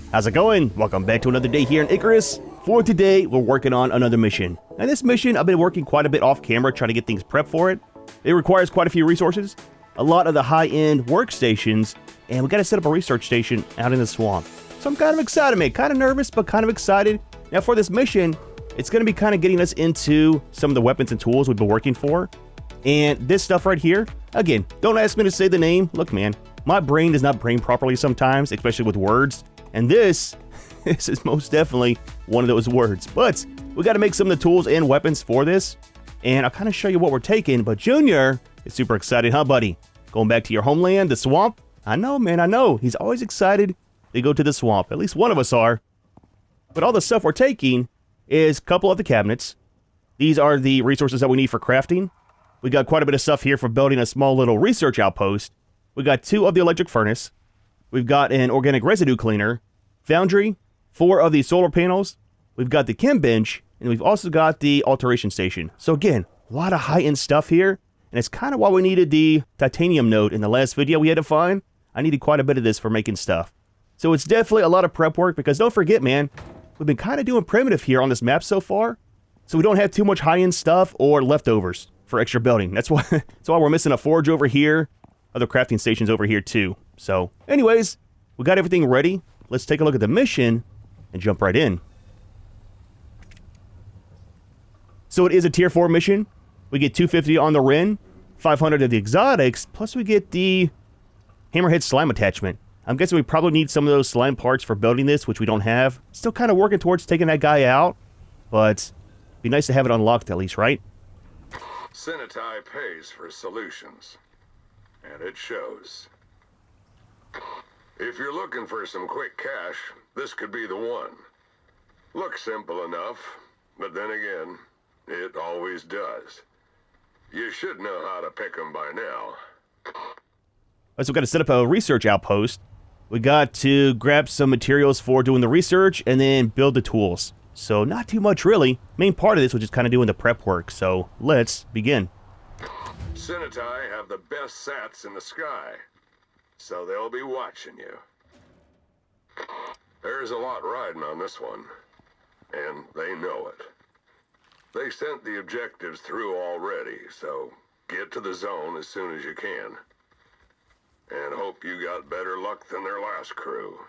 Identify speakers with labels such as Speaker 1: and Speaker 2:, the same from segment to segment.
Speaker 1: How's it going? Welcome back to another day here in Icarus. For today, we're working on another mission. And this mission, I've been working quite a bit off camera trying to get things prepped for it. It requires quite a few resources, a lot of the high-end workstations, and we got to set up a research station out in the swamp. So I'm kind of excited, man. Kind of nervous, but kind of excited. Now for this mission, it's going to be kind of getting us into some of the weapons and tools we've been working for. And this stuff right here, again, don't ask me to say the name. Look, man, my brain does not brain properly sometimes, especially with words. And this is most definitely one of those words. But we got to make some of the tools and weapons for this. And I'll kind of show you what we're taking. But Junior is super excited, huh, buddy? Going back to your homeland, the swamp? I know, man, I know. He's always excited to go to the swamp. At least one of us are. But all the stuff we're taking is a couple of the cabinets. These are the resources that we need for crafting. We got quite a bit of stuff here for building a small little research outpost. We got 2 of the electric furnace. We've got an organic residue cleaner, foundry, 4 of the solar panels. We've got the chem bench, and we've also got the alteration station. So again, a lot of high-end stuff here, and it's kind of why we needed the titanium node in the last video we had to find. I needed quite a bit of this for making stuff. So it's definitely a lot of prep work, because don't forget, man, we've been kind of doing primitive here on this map so far, so we don't have too much high-end stuff or leftovers for extra building. That's why we're missing a forge over here, other crafting stations over here too. So anyways, we got everything ready. Let's take a look at the mission and jump right in. So it is a tier 4 mission. We get 250 on the Ren, 500 of the exotics, plus we get the hammerhead slime attachment. I'm guessing we probably need some of those slime parts for building this, which we don't have. Still kind of working towards taking that guy out, but it'd be nice to have it unlocked at least, right?
Speaker 2: Senatai pays for solutions, and it shows. If you're looking for some quick cash, this could be the one. Looks simple enough, but then again, it always does. You should know how to pick them by now.
Speaker 1: So we've got to set up a research outpost. We got to grab some materials for doing the research and then build the tools. So not too much really. Main part of this was just kind of doing the prep work. So let's begin.
Speaker 2: Senatai have the best sats in the sky, so they'll be watching you. There's a lot riding on this one, and they know it. They sent the objectives through already, so get to the zone as soon as you can. And hope you got better luck than their last crew.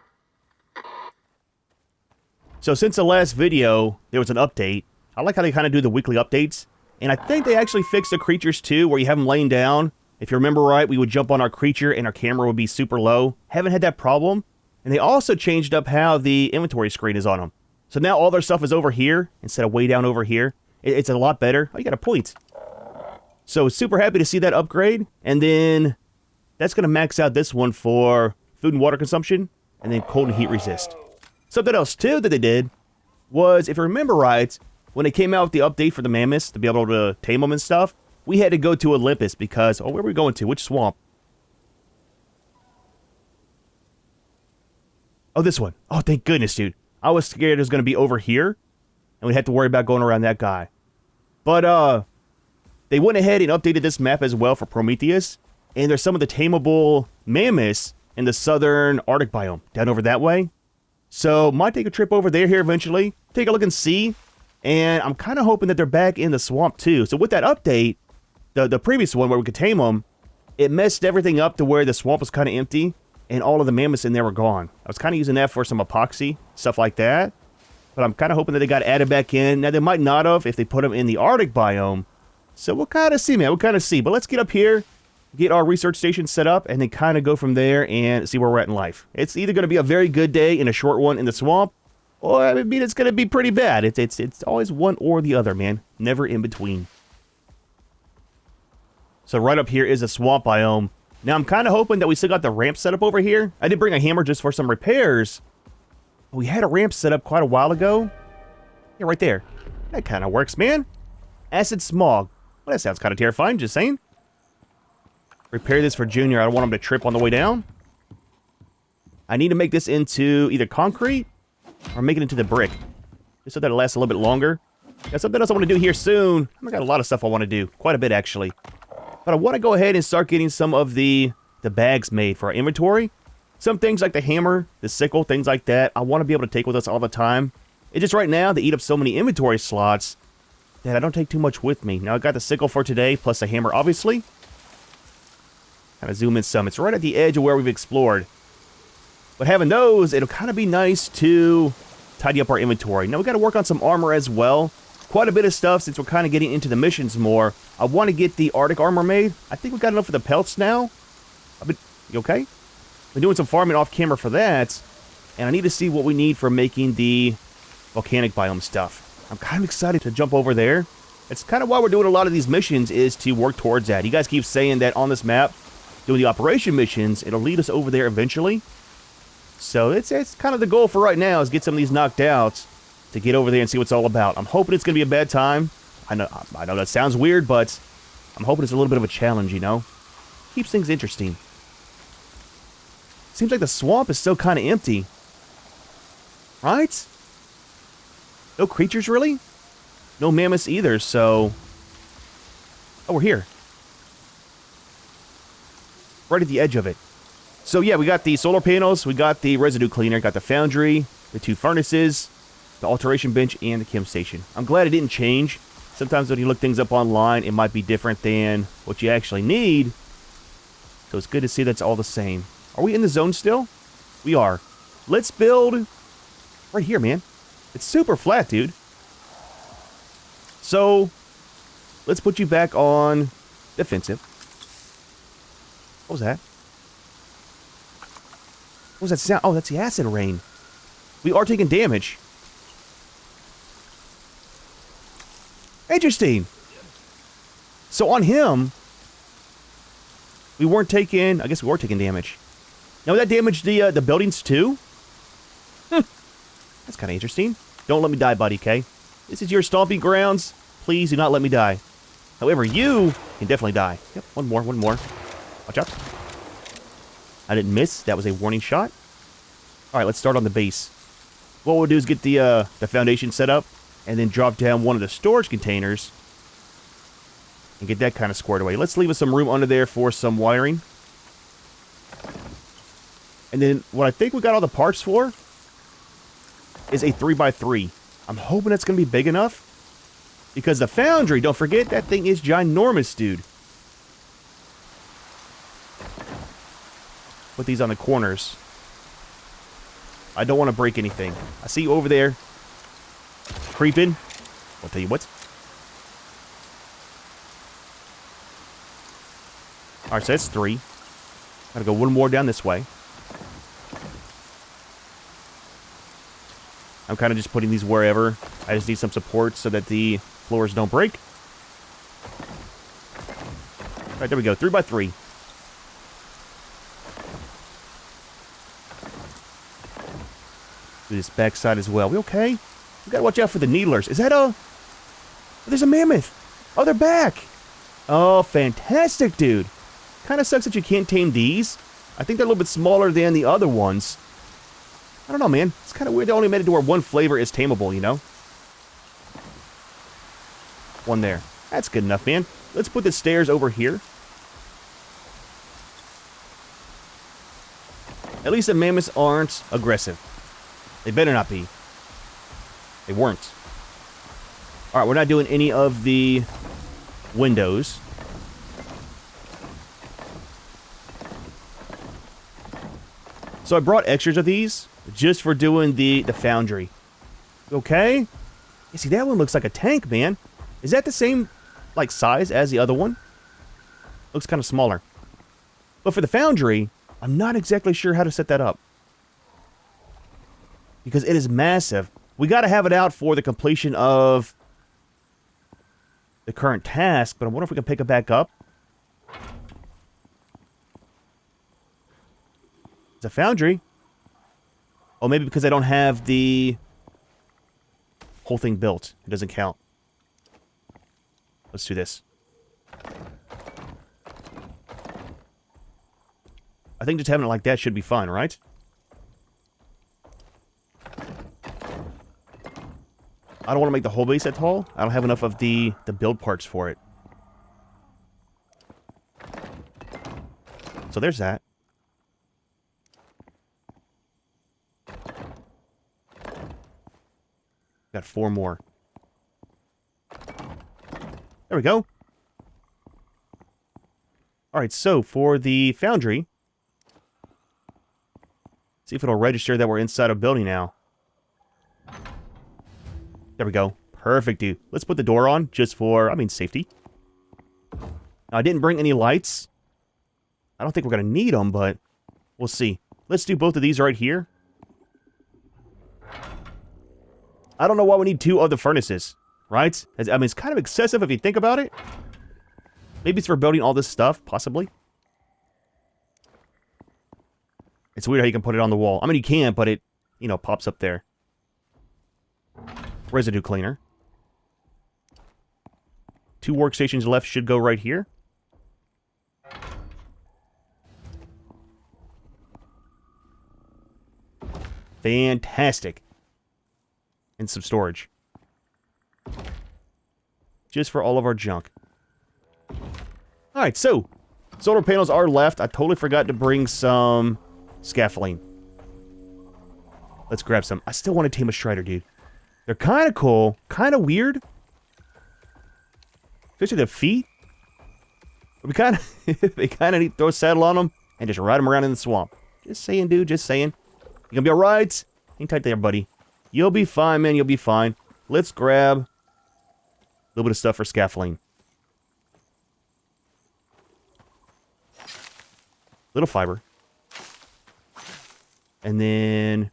Speaker 1: So since the last video, there was an update. I like how they kind of do the weekly updates. And I think they actually fixed the creatures too, where you have them laying down. If you remember right, we would jump on our creature and our camera would be super low. Haven't had that problem. And they also changed up how the inventory screen is on them. So now all their stuff is over here instead of way down over here. It's a lot better. Oh, you got a point. So super happy to see that upgrade. And then that's going to max out this one for food and water consumption. And then cold and heat resist. Something else too that they did was, if you remember right, when they came out with the update for the mammoths to be able to tame them and stuff, we had to go to Olympus because, oh, where were we going to? Which swamp? Oh, this one. Oh, thank goodness, dude. I was scared it was going to be over here, and we'd have to worry about going around that guy. But, they went ahead and updated this map as well for Prometheus, and there's some of the tameable mammoths in the southern Arctic biome, down over that way. So, might take a trip over there here eventually, take a look and see, and I'm kind of hoping that they're back in the swamp too. So with that update, the previous one where we could tame them, it messed everything up to where the swamp was kind of empty, and all of the mammoths in there were gone. I was kind of using that for some epoxy, stuff like that. But I'm kind of hoping that they got added back in. Now, they might not have if they put them in the Arctic biome. So we'll kind of see, man. We'll kind of see. But let's get up here, get our research station set up, and then kind of go from there and see where we're at in life. It's either going to be a very good day and a short one in the swamp, or I mean, it's going to be pretty bad. It's always one or the other, man. Never in between. So right up here is a swamp biome. Now, I'm kind of hoping that we still got the ramp set up over here. I did bring a hammer just for some repairs. We had a ramp set up quite a while ago. Yeah, right there. That kind of works, man. Acid smog. Well, that sounds kind of terrifying, just saying. Repair this for Junior. I don't want him to trip on the way down. I need to make this into either concrete or make it into the brick, just so that it lasts a little bit longer. Got something else I want to do here soon. I got a lot of stuff I want to do. Quite a bit, actually. But I want to go ahead and start getting some of the bags made for our inventory. Some things like the hammer, the sickle, things like that, I want to be able to take with us all the time. It's just right now, they eat up so many inventory slots that I don't take too much with me. Now, I got the sickle for today, plus the hammer, obviously. Kind of zoom in some. It's right at the edge of where we've explored. But having those, it'll kind of be nice to tidy up our inventory. Now, we got to work on some armor as well. Quite a bit of stuff since we're kind of getting into the missions more. I want to get the Arctic armor made. I think we got enough for the pelts now. You okay? Been doing some farming off camera for that. And I need to see what we need for making the volcanic biome stuff. I'm kind of excited to jump over there. It's kind of why we're doing a lot of these missions, is to work towards that. You guys keep saying that on this map, doing the operation missions, it'll lead us over there eventually. So it's kind of the goal for right now, is get some of these knocked out to get over there and see what it's all about. I'm hoping it's going to be a bad time. I know that sounds weird, but I'm hoping it's a little bit of a challenge, you know? Keeps things interesting. Seems like the swamp is still kind of empty. Right? No creatures, really? No mammoths either, so... Oh, we're here. Right at the edge of it. So yeah, we got the solar panels, we got the residue cleaner, got the foundry, the 2 furnaces, the alteration bench, and the chem station. I'm glad it didn't change. Sometimes when you look things up online, it might be different than what you actually need. So it's good to see that's all the same. Are we in the zone still? We are. Let's build right here, man. It's super flat, dude. So, let's put you back on defensive. What was that? What was that sound? Oh, that's the acid rain. We are taking damage. Interesting. So on him, we weren't taking... I guess we were taking damage. Now, would that damage the buildings too? That's kind of interesting. Don't let me die, buddy, okay? This is your stomping grounds. Please do not let me die. However, you can definitely die. Yep, one more. Watch out. I didn't miss. That was a warning shot. All right, let's start on the base. What we'll do is get the foundation set up and then drop down one of the storage containers and get that kind of squared away. Let's leave us some room under there for some wiring. And then what I think we got all the parts for is a 3x3. I'm hoping it's going to be big enough. Because the foundry, don't forget, that thing is ginormous, dude. Put these on the corners. I don't want to break anything. I see you over there. Creeping. I'll tell you what. Alright, so that's 3. Gotta go one more down this way. I'm kind of just putting these wherever. I just need some support so that the floors don't break. Alright, there we go. 3x3. Do this backside as well. We okay? We gotta watch out for the needlers. Is that a... There's a mammoth! Oh, they're back! Oh, fantastic, dude. Kind of sucks that you can't tame these. I think they're a little bit smaller than the other ones. I don't know, man. It's kind of weird they only made it to where one flavor is tameable, you know? One there. That's good enough, man. Let's put the stairs over here. At least the mammoths aren't aggressive. They better not be. They weren't. Alright, we're not doing any of the windows. So I brought extras of these just for doing the foundry. Okay? You see, that one looks like a tank, man. Is that the same, like, size as the other one? Looks kind of smaller. But for the foundry, I'm not exactly sure how to set that up. Because it is massive. We got to have it out for the completion of the current task, but I wonder if we can pick it back up. It's a foundry. Oh, maybe because I don't have the whole thing built. It doesn't count. Let's do this. I think just having it like that should be fine, right? I don't want to make the whole base that tall. I don't have enough of the build parts for it. So there's that. Got 4 more. There we go. Alright, so for the foundry, see if it'll register that we're inside a building now. There we go. Perfect, dude. Let's put the door on just for, safety. Now, I didn't bring any lights. I don't think we're going to need them, but we'll see. Let's do both of these right here. I don't know why we need 2 of the furnaces, right? It's kind of excessive if you think about it. Maybe it's for building all this stuff, possibly. It's weird how you can put it on the wall. You can, but it, pops up there. Residue cleaner. 2 workstations left should go right here. Fantastic. And some storage. Just for all of our junk. Alright, so solar panels are left. I totally forgot to bring some scaffolding. Let's grab some. I still want to tame a Strider, dude. They're kind of cool. Kind of weird. Especially the feet. But we kind of they kind of need to throw a saddle on them and just ride them around in the swamp. Just saying, dude. Just saying. You gonna be alright? Hang tight there, buddy. You'll be fine, man. You'll be fine. Let's grab a little bit of stuff for scaffolding. Little fiber. And then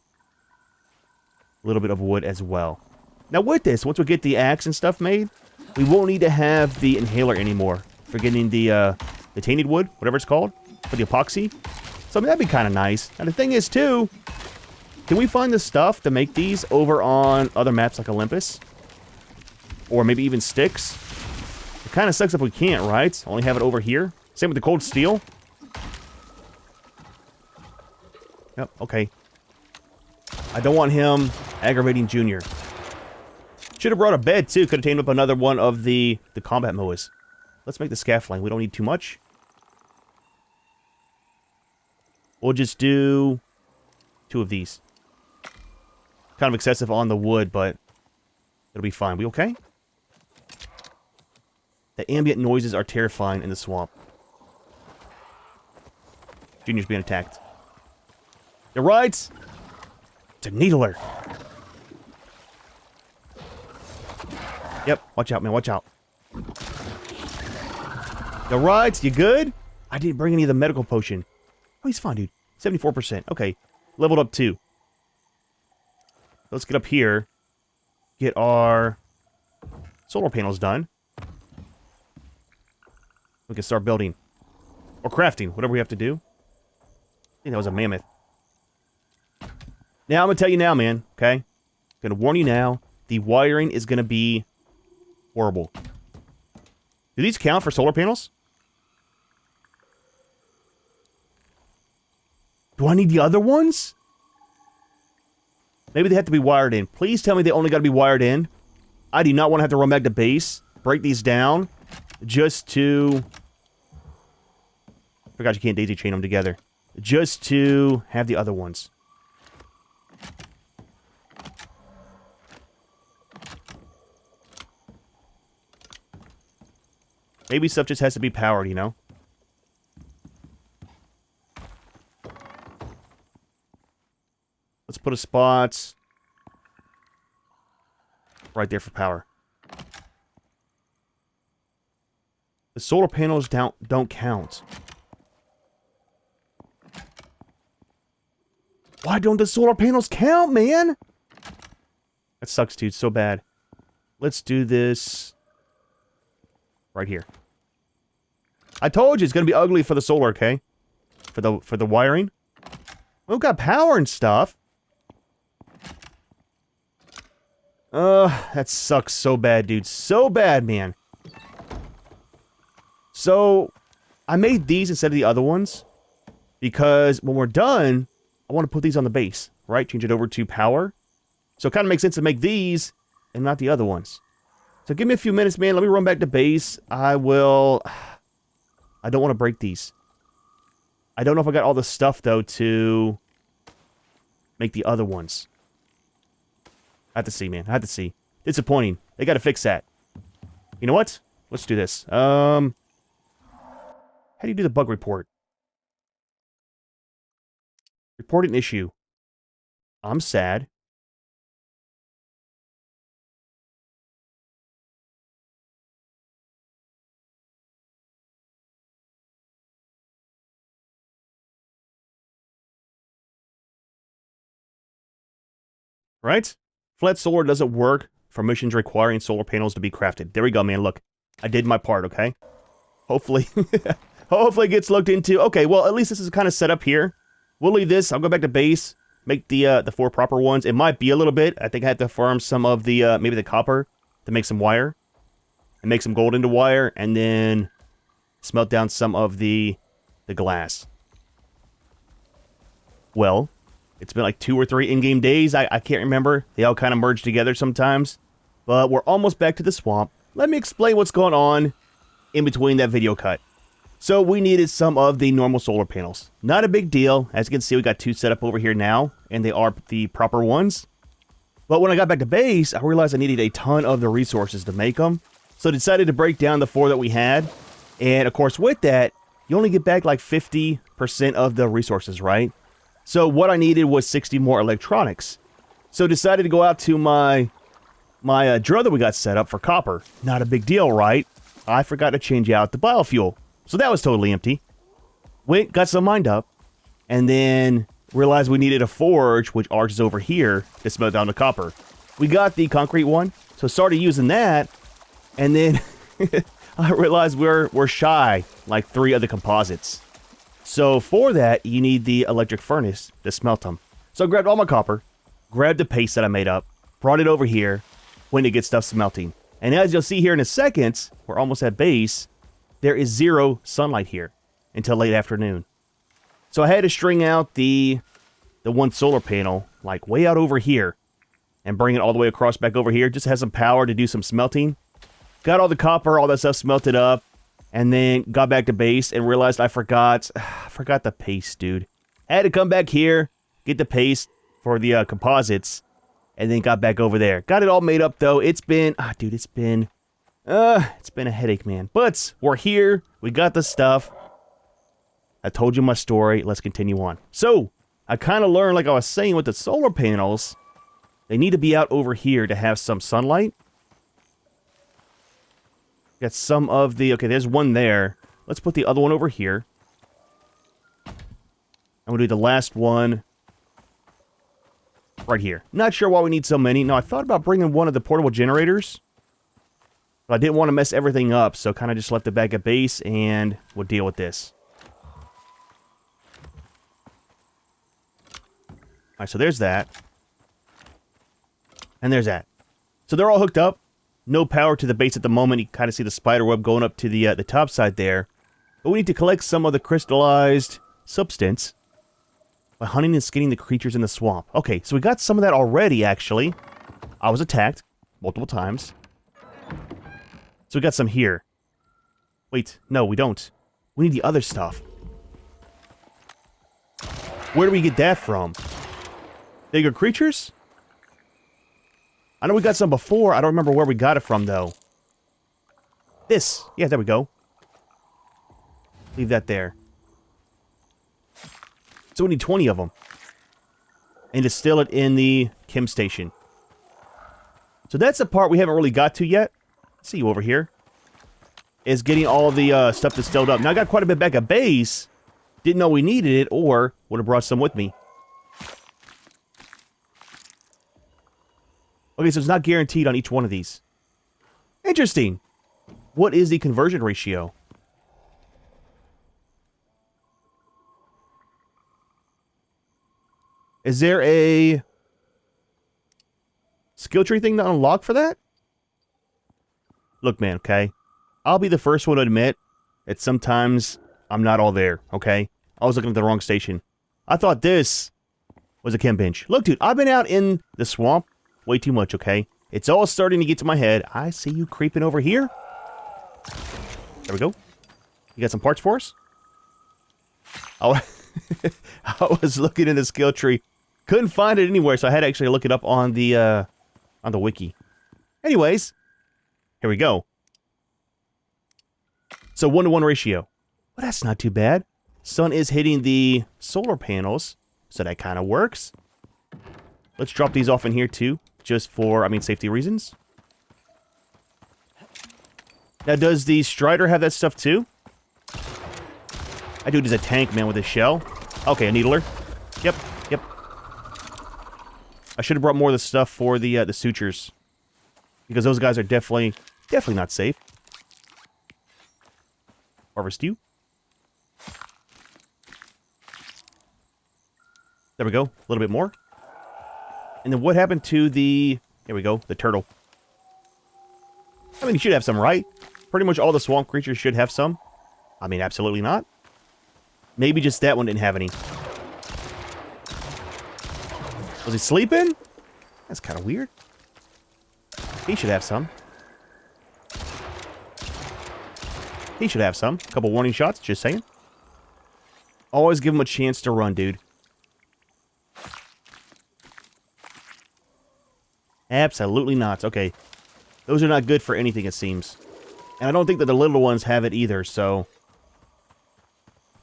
Speaker 1: a little bit of wood as well. Now with this, once we get the axe and stuff made, we won't need to have the inhaler anymore for getting the tainted wood, whatever it's called, for the epoxy. So that'd be kind of nice. Now the thing is too, can we find the stuff to make these over on other maps like Olympus? Or maybe even Styx? It kind of sucks if we can't, right? Only have it over here. Same with the cold steel. Yep, okay. I don't want him aggravating Junior. Should have brought a bed, too. Could have tamed up another one of the combat moas. Let's make the scaffolding. We don't need too much. We'll just do 2 of these. Kind of excessive on the wood, but it'll be fine. We okay? The ambient noises are terrifying in the swamp. Junior's being attacked. You're right. It's a needler. Yep, watch out, man, watch out. You're right, you good? I didn't bring any of the medical potion. Oh, he's fine, dude. 74%. Okay, leveled up 2. Let's get up here. Get our solar panels done. We can start building. Or crafting, whatever we have to do. I think that was a mammoth. Now, I'm going to tell you now, man, okay? I'm going to warn you now. The wiring is going to be horrible. Do these count for solar panels? Do I need the other ones? Maybe they have to be wired in. Please tell me they only got to be wired in. I do not want to have to run back to base, break these down, just to... I forgot you can't daisy chain them together. Just to have the other ones. Maybe stuff just has to be powered, you know? Let's put a spot right there for power. The solar panels don't count. Why don't the solar panels count, man? That sucks, dude. So bad. Let's do this right here. I told you it's gonna be ugly for the solar, okay? For the wiring. We've got power and stuff. That sucks so bad, dude. So bad, man. So, I made these instead of the other ones. Because when we're done, I want to put these on the base, right? Change it over to power. So it kind of makes sense to make these and not the other ones. So give me a few minutes, man. Let me run back to base. I don't want to break these. I don't know if I got all the stuff, though, to make the other ones. I have to see, man. I have to see. Disappointing. They gotta fix that. You know what? Let's do this. How do you do the bug report? Report an issue. I'm sad. Right? Flat solar doesn't work for missions requiring solar panels to be crafted. There we go, man. Look, I did my part, okay? Hopefully, hopefully it gets looked into. Okay, well, at least this is kind of set up here. We'll leave this. I'll go back to base, make the 4 proper ones. It might be a little bit. I think I had to farm some of the, maybe the copper to make some wire. And make some gold into wire, and then smelt down some of the glass. Well, it's been like 2 or 3 in-game days. I can't remember. They all kind of merge together sometimes. But we're almost back to the swamp. Let me explain what's going on in between that video cut. So we needed some of the normal solar panels. Not a big deal. As you can see, we got 2 set up over here now, and they are the proper ones. But when I got back to base, I realized I needed a ton of the resources to make them. So I decided to break down the 4 that we had. And of course, with that, you only get back like 50% of the resources, right? So what I needed was 60 more electronics. So decided to go out to my drill that we got set up for copper. Not a big deal, right? I forgot to change out the biofuel. So that was totally empty. Went, got some mined up, and then realized we needed a forge, which arches over here, to smelt down the copper. We got the concrete one, so started using that, and then I realized we're shy like 3 of the composites. So for that, you need the electric furnace to smelt them. So I grabbed all my copper, grabbed the paste that I made up, brought it over here, went to get stuff smelting. And as you'll see here in a second, we're almost at base, there is 0 sunlight here until late afternoon. So I had to string out the 1 solar panel, like way out over here, and bring it all the way across back over here, just to have some power to do some smelting. Got all the copper, all that stuff smelted up, and then got back to base and realized I forgot the paste, dude. I had to come back here, get the paste for the composites, and then got back over there. Got it all made up though. It's been, it's been a headache, man. But we're here. We got the stuff. I told you my story. Let's continue on. So I kind of learned, like I was saying, with the solar panels, they need to be out over here to have some sunlight. Got some of the... Okay, there's one there. Let's put the other one over here. I'm going to do the last one right here. Not sure why we need so many. No, I thought about bringing one of the portable generators, but I didn't want to mess everything up, so kind of just left it back at base, and we'll deal with this. Alright, so there's that. And there's that. So they're all hooked up. No power to the base at the moment. You kind of see the spider web going up to the top side there. But we need to collect some of the crystallized substance by hunting and skinning the creatures in the swamp. Okay, so we got some of that already, actually. I was attacked multiple times. So we got some here. Wait, no, we don't. We need the other stuff. Where do we get that from? Bigger creatures? I know we got some before. I don't remember where we got it from, though. This. Yeah, there we go. Leave that there. So we need 20 of them. And distill it in the chem station. So that's the part we haven't really got to yet. See you over here. Is getting all the stuff distilled up. Now I got quite a bit back at base. Didn't know we needed it, or would have brought some with me. Okay, so it's not guaranteed on each one of these. Interesting. What is the conversion ratio? Is there a skill tree thing to unlock for that? Look, man, okay? I'll be the first one to admit that sometimes I'm not all there, okay? I was looking at the wrong station. I thought this was a chem bench. Look, dude, I've been out in the swamp way too much, okay? It's all starting to get to my head. I see you creeping over here. There we go. You got some parts for us? Oh, I was looking in the skill tree. Couldn't find it anywhere, so I had to actually look it up on the on the wiki. Anyways, here we go. So 1-to-1 ratio. Well, that's not too bad. Sun is hitting the solar panels, so that kind of works. Let's drop these off in here too, just for, safety reasons. Now, does the Strider have that stuff too? That dude is a tank, man, with his shell. Okay, a needler. Yep. I should have brought more of the stuff for the sutures, because those guys are definitely not safe. Harvest you. There we go. A little bit more. And then what happened to the... Here we go. The turtle. You should have some, right? Pretty much all the swamp creatures should have some. Absolutely not. Maybe just that one didn't have any. Was he sleeping? That's kind of weird. He should have some. He should have some. A couple warning shots, just saying. Always give him a chance to run, dude. Absolutely not. Okay. Those are not good for anything, it seems. And I don't think that the little ones have it either, so...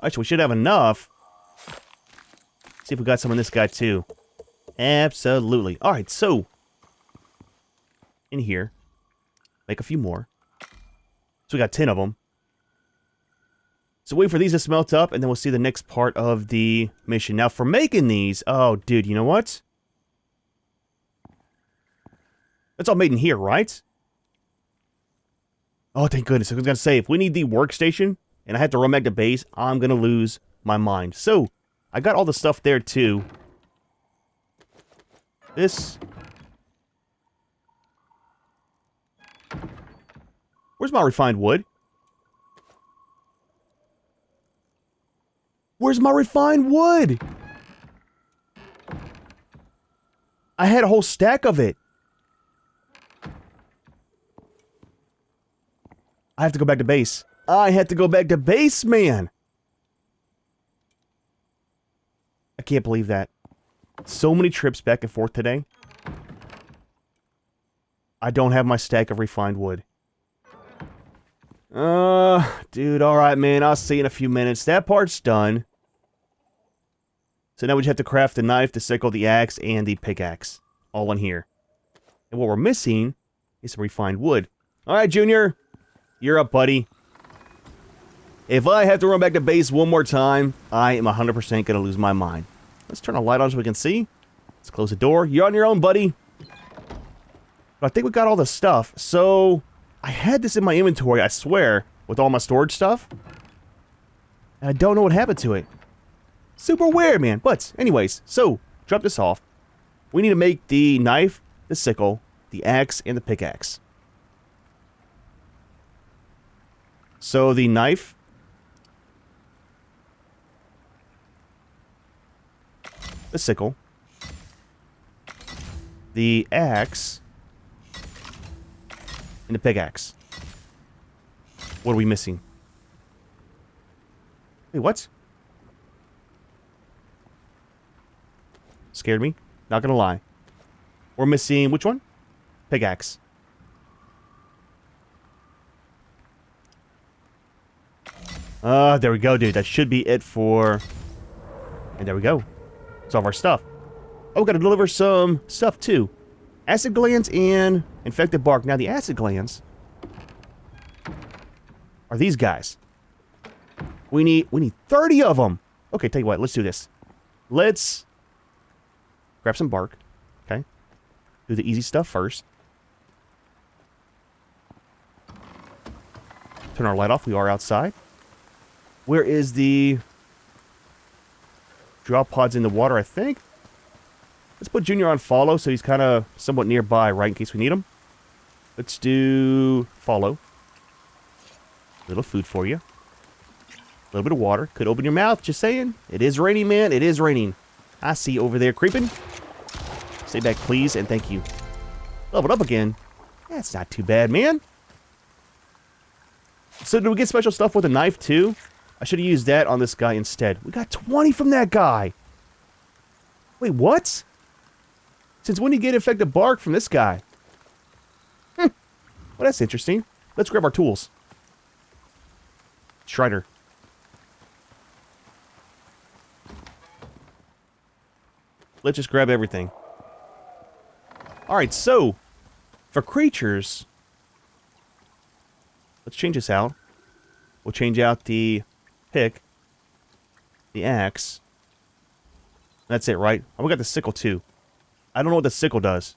Speaker 1: Actually, we should have enough. See if we got some in this guy, too. Absolutely. Alright, so... in here. Make a few more. So we got 10 of them. So wait for these to smelt up, and then we'll see the next part of the mission. Now, for making these... Oh, dude, you know what? It's all made in here, right? Oh, thank goodness. I was going to say, if we need the workstation, and I have to run back to base, I'm going to lose my mind. So, I got all the stuff there, too. This... Where's my refined wood? Where's my refined wood? I had a whole stack of it. I have to go back to base. I had to go back to base, man. I can't believe that. So many trips back and forth today. I don't have my stack of refined wood. Dude, alright, man. I'll see you in a few minutes. That part's done. So now we just have to craft the knife, the sickle, the axe, and the pickaxe. All in here. And what we're missing is some refined wood. Alright, Junior. You're up, buddy. If I have to run back to base one more time, I am 100% going to lose my mind. Let's turn a light on so we can see. Let's close the door. You're on your own, buddy. But I think we got all the stuff. So, I had this in my inventory, I swear, with all my storage stuff. And I don't know what happened to it. Super weird, man. But, anyways, so, drop this off. We need to make the knife, the sickle, the axe, and the pickaxe. So, the knife... the sickle, the axe, and the pickaxe. What are we missing? Wait, what? Scared me. Not gonna lie. We're missing which one? Pickaxe. There we go, dude. That should be it for... And there we go. It's all of our stuff. Oh, we gotta deliver some stuff too. Acid glands and infected bark. Now the acid glands are these guys. We need 30 of them. Okay, tell you what, let's do this. Let's grab some bark. Okay. Do the easy stuff first. Turn our light off. We are outside. Where is the drop pods in the water, I think? Let's put Junior on follow so he's kind of somewhat nearby, right, in case we need him. Let's do follow. Little food for you. A little bit of water. Could open your mouth, just saying. It is raining, man. It is raining. I see you over there creeping. Stay back, please, and thank you. Leveled up again. That's not too bad, man. So do we get special stuff with a knife, too? I should have used that on this guy instead. We got 20 from that guy. Wait, what? Since when do you get infected bark from this guy? Well, that's interesting. Let's grab our tools. Strider. Let's just grab everything. Alright, so, for creatures, let's change this out. We'll change out the pick, the axe. That's it, right? Oh, we got the sickle, too. I don't know what the sickle does.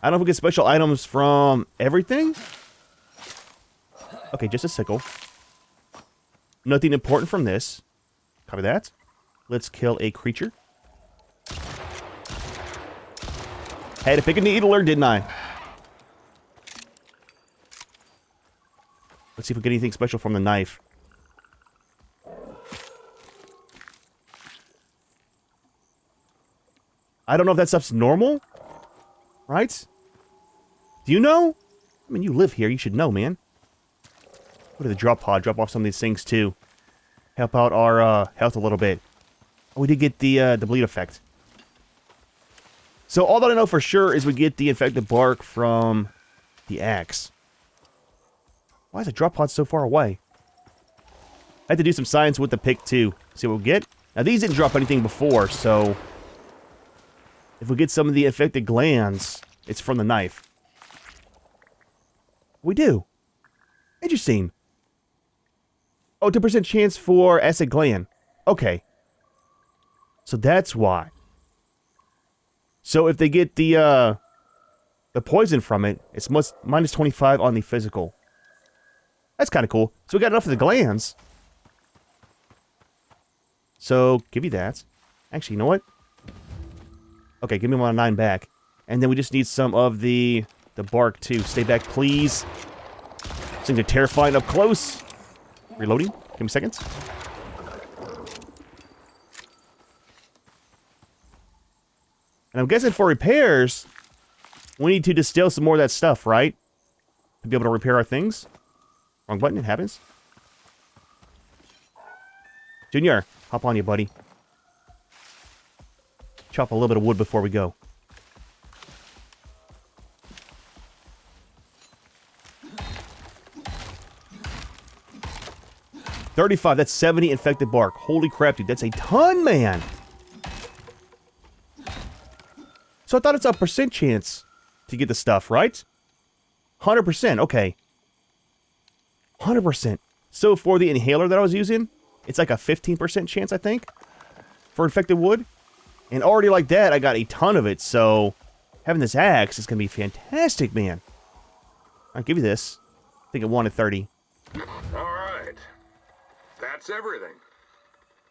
Speaker 1: I don't know if we get special items from everything. Okay, just a sickle. Nothing important from this. Copy that. Let's kill a creature. Had to pick a needler, didn't I? Let's see if we get anything special from the knife. I don't know if that stuff's normal. Right? Do you know? I mean, you live here. You should know, man. Go to the drop pod. Drop off some of these things, too. Help out our health a little bit. Oh, we did get the bleed effect. So all that I know for sure is we get the infected bark from the axe. Why is the drop pod so far away? I had to do some science with the pick, too. See what we get? Now, these didn't drop anything before, so if we get some of the infected glands, it's from the knife. We do. Interesting. Oh, 2% chance for acid gland. Okay. So that's why. So if they get the poison from it, it's minus 25 on the physical. That's kind of cool. So we got enough of the glands. So, give you that. Actually, you know what? Okay, give me 1 of 9 back. And then we just need some of the bark, too. Stay back, please. These things are terrifying up close. Reloading. Give me seconds. And I'm guessing for repairs, we need to distill some more of that stuff, right? To be able to repair our things. Wrong button, it happens. Junior, hop on you, buddy. Chop a little bit of wood before we go. $35, that's 70 infected bark. Holy crap, dude, that's a ton, man! So I thought it's a percent chance to get the stuff, right? 100%, okay. 100%. So for the inhaler that I was using, it's like a 15% chance, I think, for infected wood. And already like that, I got a ton of it, so having this axe is going to be fantastic, man. I'll give you this. I think it wanted 30.
Speaker 2: Alright. That's everything.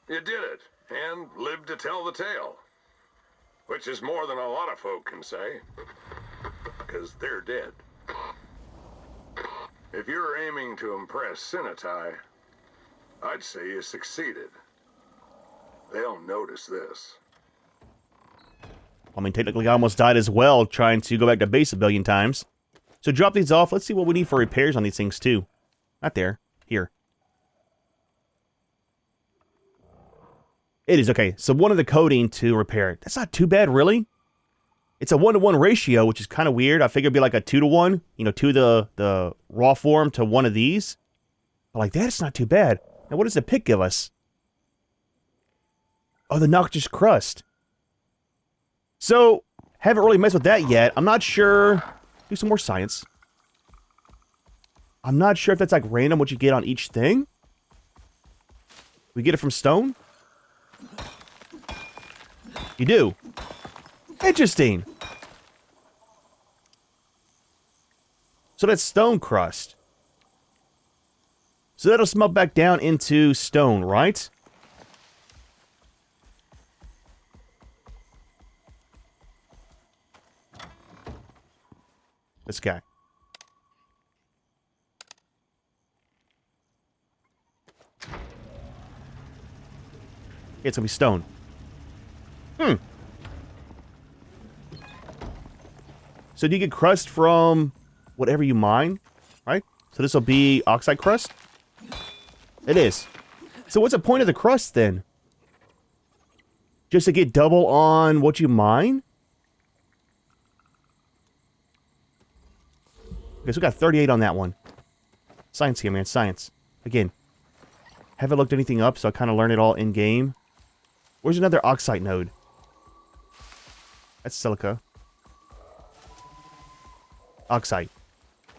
Speaker 2: You did it, and lived to tell the tale. Which is more than a lot of folk can say. Because they're dead. If you're aiming to impress Sinatai, I'd say you succeeded. They'll notice this.
Speaker 1: I mean, technically I almost died as well trying to go back to base a billion times. So drop these off. Let's see what we need for repairs on these things too. Not there. Here. It is, okay. So 1 of the coating to repair it. That's not too bad, really. It's a 1-to-1 ratio, which is kind of weird. I figured it'd be like a 2-to-1. You know, 2 of the raw form to 1 of these. But like that, it's not too bad. Now, what does the pick give us? Oh, the noxious crust. So, haven't really messed with that yet. I'm not sure. Do some more science. I'm not sure if that's like random what you get on each thing. We get it from stone? You do. Interesting. So that's stone crust. So that'll smelt back down into stone, right? This guy. It's gonna be stone. So do you get crust from whatever you mine, right? So this will be oxide crust? It is. So what's the point of the crust then? Just to get double on what you mine? Okay, so we got 38 on that one. Science here, man. Science. Again, haven't looked anything up, so I kind of learned it all in-game. Where's another oxide node? That's silica. Oxide.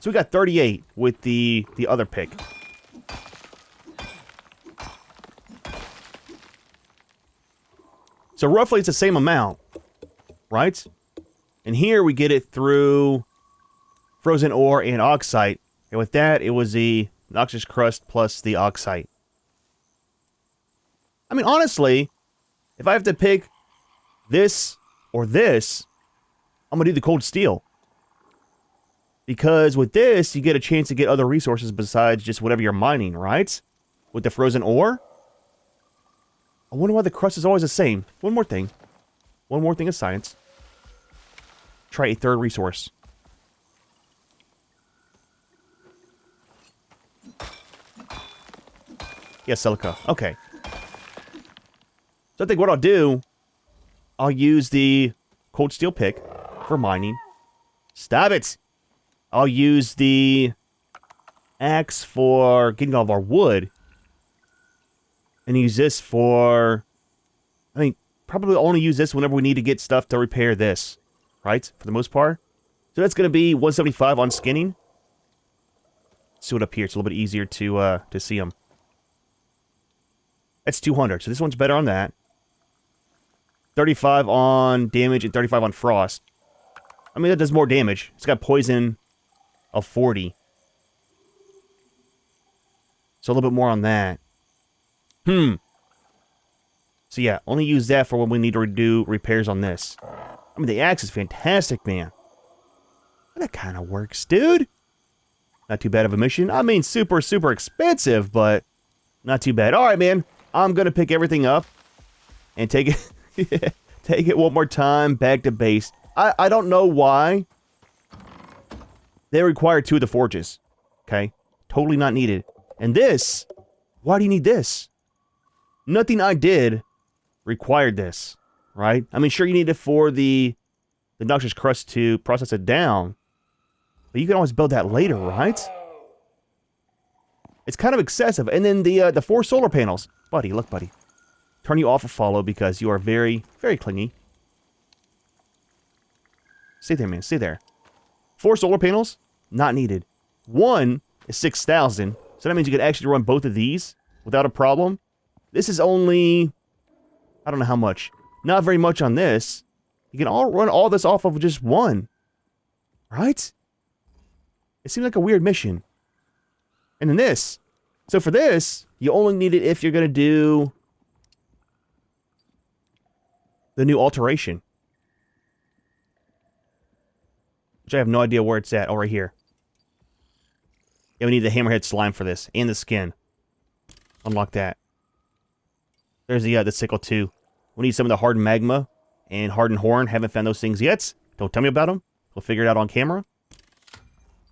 Speaker 1: So we got 38 with the other pick. So roughly it's the same amount, right? And here we get it through frozen ore and oxide. And with that, it was the noxious crust plus the oxide. I mean, honestly, if I have to pick this or this, I'm going to do the cold steel. Because with this, you get a chance to get other resources besides just whatever you're mining, right? With the frozen ore. I wonder why the crust is always the same. One more thing. One more thing of science. Try a third resource. Yeah, silica. Okay. So I think what I'll do, I'll use the cold steel pick for mining. Stop it! I'll use the axe for getting all of our wood. And use this for... I mean, probably only use this whenever we need to get stuff to repair this. Right? For the most part. So that's going to be 175 on skinning. Let's do it up here. It's a little bit easier to see them. That's 200. So this one's better on that. 35 on damage and 35 on frost. I mean, that does more damage. It's got poison of 40. So a little bit more on that. So yeah, only use that for when we need to do repairs on this. I mean, the axe is fantastic, man. That kind of works, dude. Not too bad of a mission. I mean, super, super expensive, but not too bad. All right, man. I'm going to pick everything up and take it take it one more time back to base. I don't know why they require 2 of the forges. Okay? Totally not needed. And this, why do you need this? Nothing I did required this, right? I mean, sure, you need it for the noxious crust to process it down, but you can always build that later, right? It's kind of excessive. And then the 4 solar panels. Buddy, look, buddy. Turn you off of follow because you are very, very clingy. Stay there, man. Stay there. 4 solar panels, not needed. 1 is 6,000. So that means you could actually run both of these without a problem. This is only... I don't know how much. Not very much on this. You can run all this off of just 1. Right? It seems like a weird mission. And then this. So for this, you only need it if you're going to do the new alteration. Which I have no idea where it's at. Oh, right here. Yeah, we need the hammerhead slime for this. And the skin. Unlock that. There's the sickle too. We need some of the hardened magma and hardened horn. Haven't found those things yet. Don't tell me about them. We'll figure it out on camera.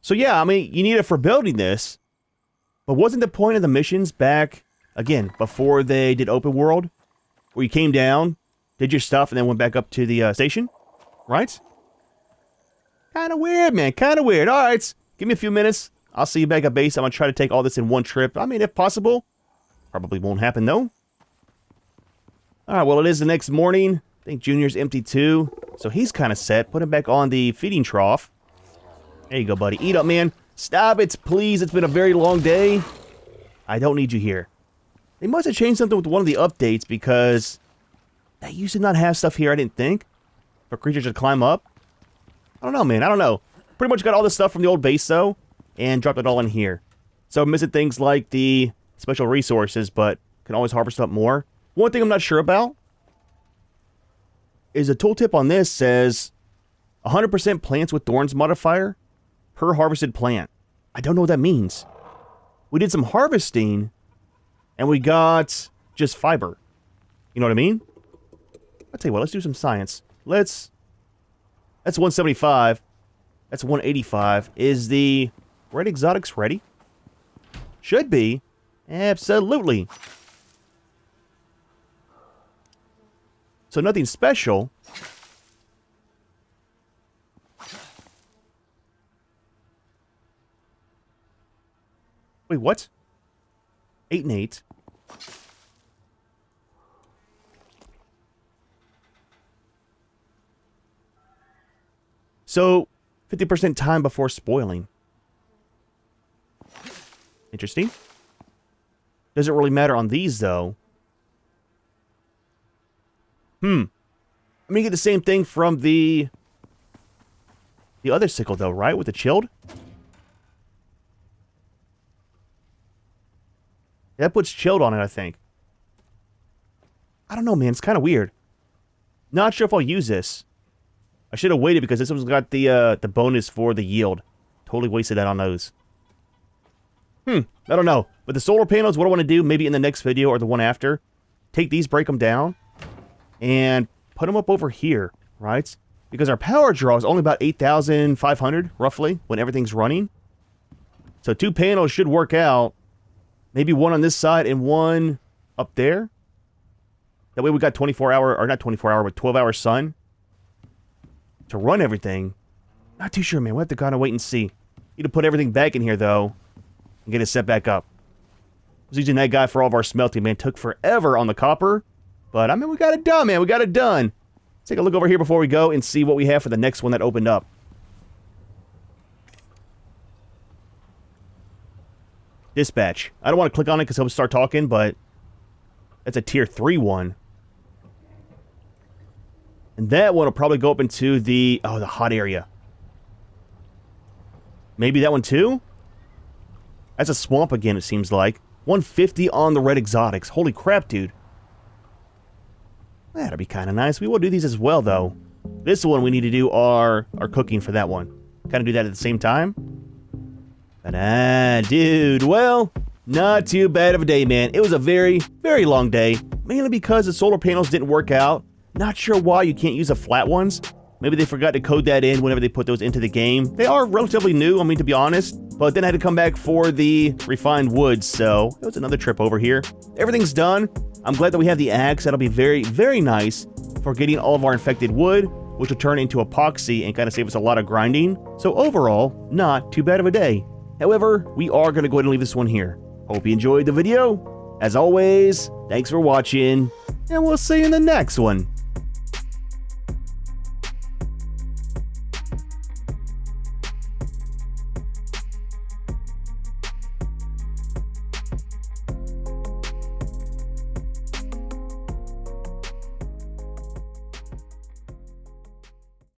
Speaker 1: So yeah, I mean, you need it for building this. But wasn't the point of the missions back, again, before they did open world? Where you came down, did your stuff, and then went back up to the station? Right? Kind of weird, man. Kind of weird. All right. Give me a few minutes. I'll see you back at base. I'm going to try to take all this in one trip. I mean, if possible. Probably won't happen, though. Alright, well, it is the next morning. I think Junior's empty, too. So he's kind of set. Put him back on the feeding trough. There you go, buddy. Eat up, man. Stop it, please. It's been a very long day. I don't need you here. They must have changed something with one of the updates, because they used to not have stuff here, I didn't think. For creatures to climb up. I don't know, man. I don't know. Pretty much got all this stuff from the old base, though. And dropped it all in here. So I'm missing things like the special resources, but can always harvest up more. One thing I'm not sure about is the tooltip on this says 100% plants with thorns modifier per harvested plant. I don't know what that means. We did some harvesting and we got just fiber. You know what I mean? I'll tell you what, let's do some science. That's 175. That's 185. Is the red exotics ready? Should be. Absolutely. So nothing special. Wait, what? 8 and 8. So, 50% time before spoiling. Interesting. Doesn't really matter on these, though. I'm gonna get the same thing from the other sickle, though, right? With the chilled? That puts chilled on it, I think. I don't know, man. It's kind of weird. Not sure if I'll use this. I should have waited because this one's got the bonus for the yield. Totally wasted that on those. I don't know. But the solar panels, what I want to do, maybe in the next video or the one after, take these, break them down, and put them up over here, right? Because our power draw is only about 8,500, roughly, when everything's running. So 2 panels should work out. Maybe one on this side and one up there. That way we got 24-hour, or not 24-hour, but 12-hour sun to run everything. Not too sure, man. We'll have to kind of wait and see. Need to put everything back in here, though, and get it set back up. I was using that guy for all of our smelting, man. Took forever on the copper. But, I mean, we got it done, man. We got it done. Let's take a look over here before we go and see what we have for the next one that opened up. Dispatch. I don't want to click on it because he'll start talking, but that's a tier 3 one. And that one will probably go up into the hot area. Maybe that one too? That's a swamp again, it seems like. 150 on the red exotics. Holy crap, dude. That'll be kind of nice. We will do these as well, though. This one we need to do our cooking for that one. Kind of do that at the same time. But, dude, well, not too bad of a day, man. It was a very, very long day. Mainly because the solar panels didn't work out. Not sure why you can't use the flat ones. Maybe they forgot to code that in whenever they put those into the game. They are relatively new, I mean, to be honest. But then I had to come back for the refined wood, so it was another trip over here. Everything's done. I'm glad that we have the axe. That'll be very, very nice for getting all of our infected wood, which will turn into epoxy and kind of save us a lot of grinding. So overall, not too bad of a day. However, we are going to go ahead and leave this one here. Hope you enjoyed the video. As always, thanks for watching, and we'll see you in the next one.